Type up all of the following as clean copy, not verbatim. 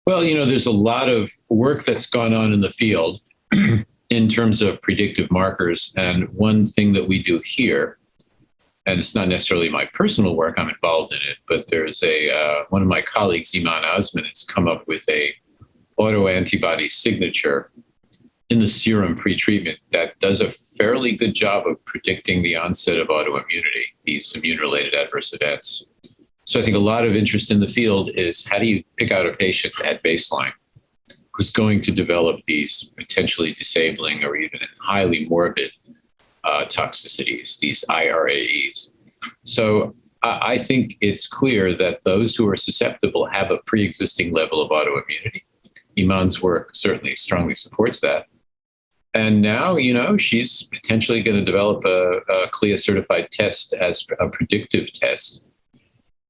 Well, there's a lot of work that's gone on in the field in terms of predictive markers. And one thing that we do here, and it's not necessarily my personal work, I'm involved in it, but there's one of my colleagues, Iman Osman, has come up with a autoantibody signature in the serum pretreatment that does a fairly good job of predicting the onset of autoimmunity, these immune-related adverse events. So I think a lot of interest in the field is how do you pick out a patient at baseline who's going to develop these potentially disabling or even highly morbid toxicities, these IRAEs. So I think it's clear that those who are susceptible have a pre-existing level of autoimmunity. Iman's work certainly strongly supports that. And now, she's potentially going to develop a CLIA-certified test as a predictive test.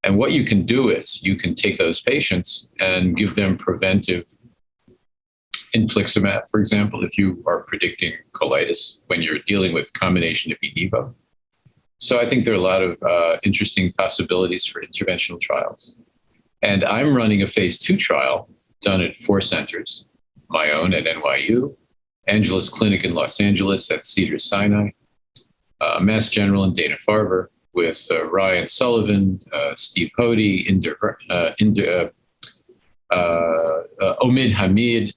And what you can do is you can take those patients and give them preventive infliximab, for example, if you are predicting colitis when you're dealing with combination of Ipi/Nivo. So I think there are a lot of interesting possibilities for interventional trials. And I'm running a phase 2 trial done at 4 centers, my own at NYU, Angeles Clinic in Los Angeles at Cedars-Sinai, Mass General and Dana-Farber with Ryan Sullivan, Steve Hody, Omid Hamid,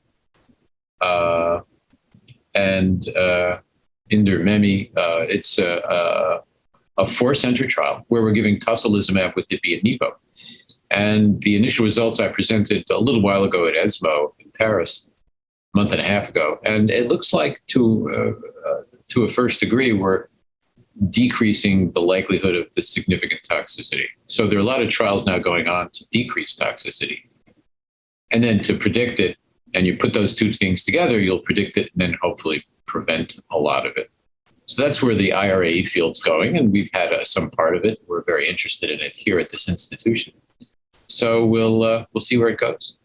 and Inder Memi. It's a 4-center trial where we're giving tocilizumab with Ipi/Nivo. And the initial results I presented a little while ago at ESMO in Paris, a month and a half ago. And it looks like to a first degree, we're decreasing the likelihood of the significant toxicity. So there are a lot of trials now going on to decrease toxicity. And then to predict it, and you put those two things together, you'll predict it and then hopefully prevent a lot of it. So that's where the IRAE field's going, and we've had some part of it. We're very interested in it here at this institution. So we'll see where it goes.